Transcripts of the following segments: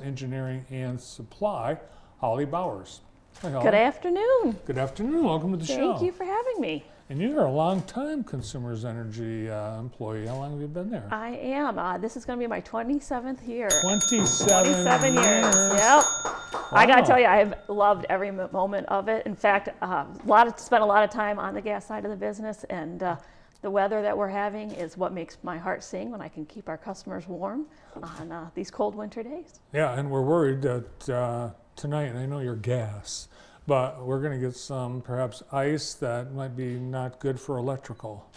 Engineering and Supply, Holly Bowers. Hi, Holly. Good afternoon. Good afternoon. Welcome to the show. Thank you for having me. And you're a long-time Consumers Energy employee. How long have you been there? I am. This is going to be my 27th year. 27 years. Yep. Wow. I got to tell you, I've loved every moment of it. In fact, spent a lot of time on the gas side of the business, and the weather that we're having is what makes my heart sing when I can keep our customers warm on these cold winter days. Yeah, and we're worried that tonight, and I know you're gas, but we're going to get some perhaps ice that might be not good for electrical.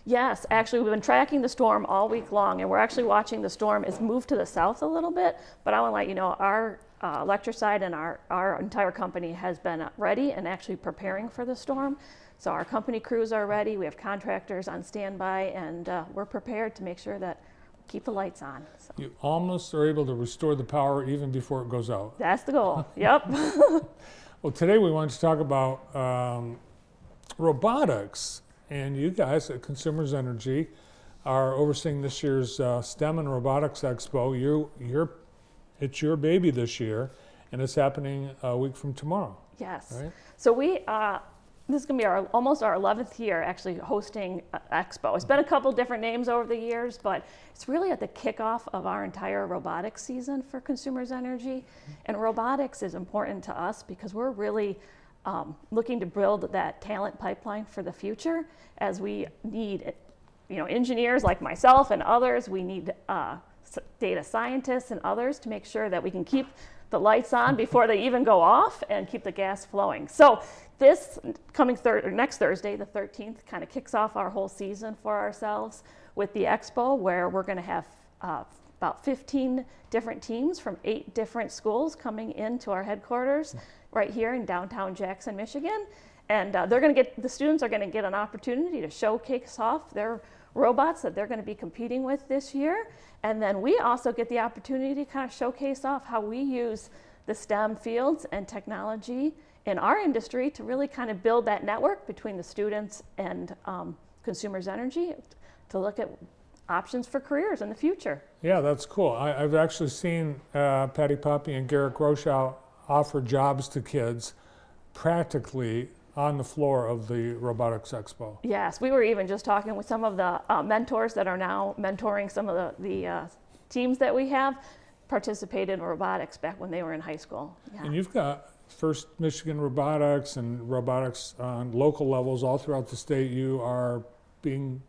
Yes, actually, we've been tracking the storm all week long, and we're actually watching the storm. It's moved to the south a little bit, but I want to let you know our electric side and our entire company has been ready and actually preparing for the storm. So our company crews are ready. We have contractors on standby, and we're prepared to make sure that we keep the lights on. So. You almost are able to restore the power even before it goes out. That's the goal. Yep. Well, today we want to talk about robotics, and you guys at Consumers Energy are overseeing this year's STEM and Robotics Expo. It's your baby this year, and it's happening a week from tomorrow. Yes. Right? So this is going to be almost our 11th year actually hosting Expo. It's been a couple different names over the years, but it's really at the kickoff of our entire robotics season for Consumers Energy. And robotics is important to us because we're really looking to build that talent pipeline for the future, as we need engineers like myself and others. We need data scientists and others to make sure that we can keep the lights on before they even go off and keep the gas flowing. So this coming next Thursday, the 13th, kind of kicks off our whole season for ourselves with the Expo, where we're going to have about 15 different teams from 8 different schools coming into our headquarters right here in downtown Jackson, Michigan. And the students are going to get an opportunity to showcase off their robots that they're going to be competing with this year. And then we also get the opportunity to kind of showcase off how we use the STEM fields and technology in our industry to really kind of build that network between the students and Consumers Energy to look at options for careers in the future. Yeah, that's cool. I've actually seen Patty Poppy and Garrick Rochow offer jobs to kids practically on the floor of the Robotics Expo. Yes, we were even just talking with some of the mentors that are now mentoring some of the teams that we have participated in robotics back when they were in high school. Yeah. And you've got First Michigan Robotics and robotics on local levels all throughout the state. You are being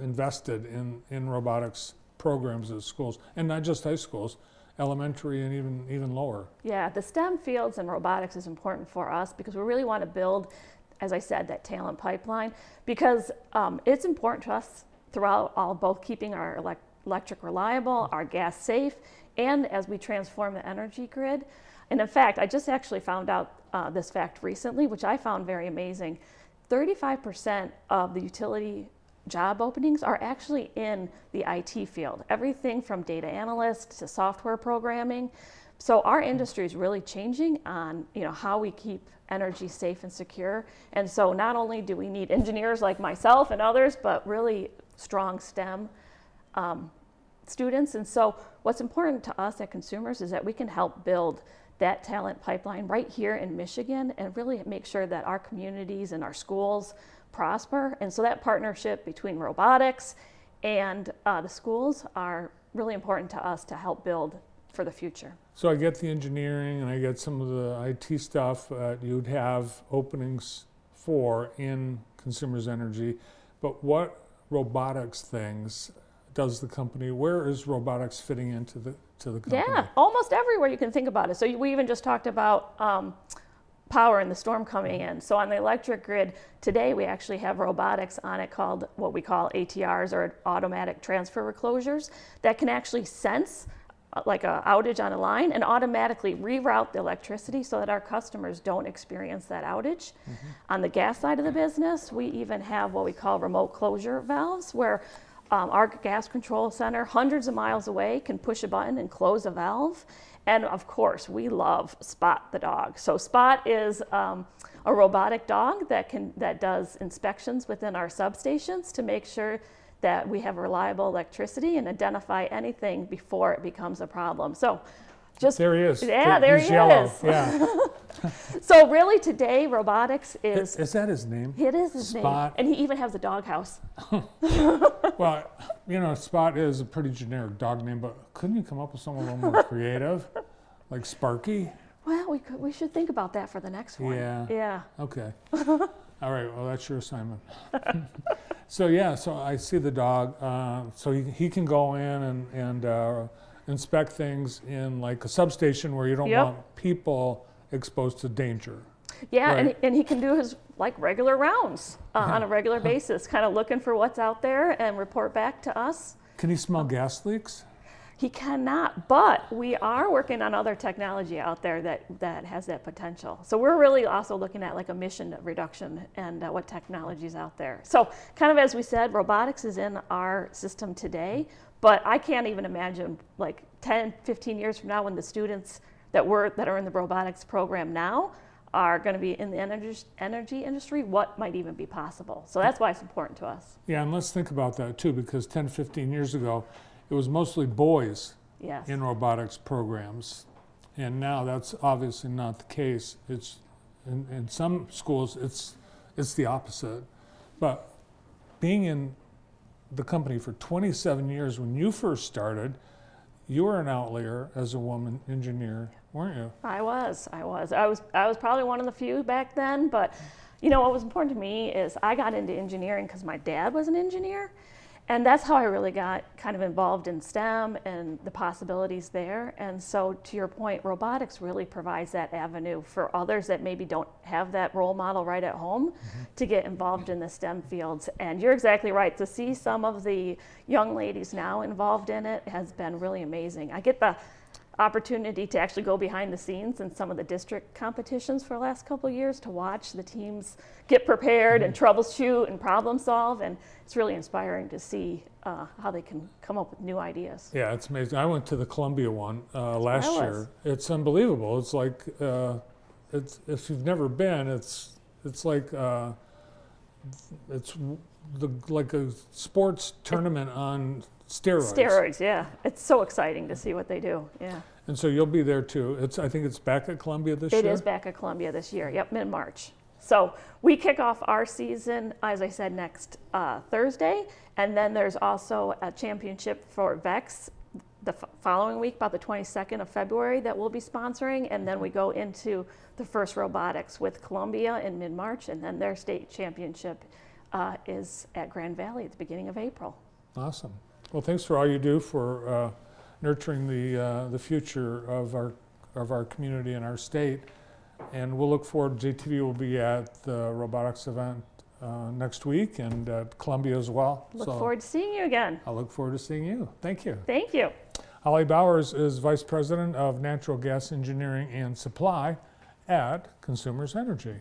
invested in robotics programs at schools, and not just high schools, elementary and even lower. Yeah, the STEM fields and robotics is important for us because we really want to build, as I said, that talent pipeline, because it's important to us throughout both keeping our electric reliable, our gas safe, and as we transform the energy grid. And in fact, I just actually found out this fact recently, which I found very amazing. 35% of the utility job openings are actually in the IT field, everything from data analysts to software programming. So our industry is really changing on how we keep energy safe and secure. And so not only do we need engineers like myself and others, but really strong STEM students. And so what's important to us at Consumers is that we can help build that talent pipeline right here in Michigan and really make sure that our communities and our schools prosper. And so that partnership between robotics and the schools are really important to us to help build for the future. So I get the engineering and I get some of the IT stuff you'd have openings for in Consumers Energy, but what robotics things does the company, where is robotics fitting into the company? Yeah, almost everywhere you can think about it. So we even just talked about power and the storm coming in. So on the electric grid today, we actually have robotics on it called what we call ATRs, or automatic transfer reclosures, that can actually sense like an outage on a line and automatically reroute the electricity so that our customers don't experience that outage. On the gas side of the business, we even have what we call remote closure valves, where our gas control center, hundreds of miles away, can push a button and close a valve. And of course, we love Spot the dog. So Spot is a robotic dog that does inspections within our substations to make sure that we have reliable electricity and identify anything before it becomes a problem. So Just There he is. Yeah, there He's he yellow. is. Yeah. So really today, robotics is. Is that his name? It is his Spot. name. And he even has a doghouse. Well, Spot is a pretty generic dog name, but couldn't you come up with something a little more creative? Like Sparky? Well, we should think about that for the next one. Yeah. Yeah. Okay. All right, well, that's your assignment. So I see the dog. So he can go in and inspect things in like a substation where you don't Yep. want people exposed to danger. Yeah, Right. and he can do his like regular rounds on a regular basis, kind of looking for what's out there and report back to us. Can he smell gas leaks? He cannot, but we are working on other technology out there that has that potential. So we're really also looking at like emission reduction and what technology is out there. So kind of as we said, robotics is in our system today, but I can't even imagine like 10, 15 years from now when the students that are in the robotics program now are going to be in the energy industry, what might even be possible. So that's why it's important to us. Yeah, and let's think about that too, because 10, 15 years ago, it was mostly boys Yes. in robotics programs. And now that's obviously not the case. It's in some schools, it's the opposite. But being in the company for 27 years, when you first started, you were an outlier as a woman engineer, weren't you? I was probably one of the few back then, but what was important to me is I got into engineering because my dad was an engineer, and that's how I really got kind of involved in STEM and the possibilities there. And so to your point, robotics really provides that avenue for others that maybe don't have that role model right at home to get involved in the STEM fields. And you're exactly right. To see some of the young ladies now involved in it has been really amazing. I get the opportunity to actually go behind the scenes in some of the district competitions for the last couple of years to watch the teams get prepared and troubleshoot and problem solve, and it's really inspiring to see how they can come up with new ideas. Yeah, it's amazing. I went to the Columbia one last I was. year. It's unbelievable. It's like, if you've never been, it's like like a sports tournament on steroids. Steroids, yeah. It's so exciting to see what they do, yeah. And so you'll be there too. I think it's back at Columbia this year? It is back at Columbia this year, yep, mid-March. So we kick off our season, as I said, next Thursday, and then there's also a championship for VEX the following week, about the 22nd of February, that we'll be sponsoring, and then we go into the first robotics with Columbia in mid-March, and then their state championship is at Grand Valley at the beginning of April. Awesome. Well, thanks for all you do for nurturing the future of our community and our state. And we'll look forward. JTV will be at the robotics event next week and at Columbia as well. Look forward to seeing you again. I look forward to seeing you. Thank you. Thank you. Holly Bowers is Vice President of Natural Gas Engineering and Supply at Consumers Energy.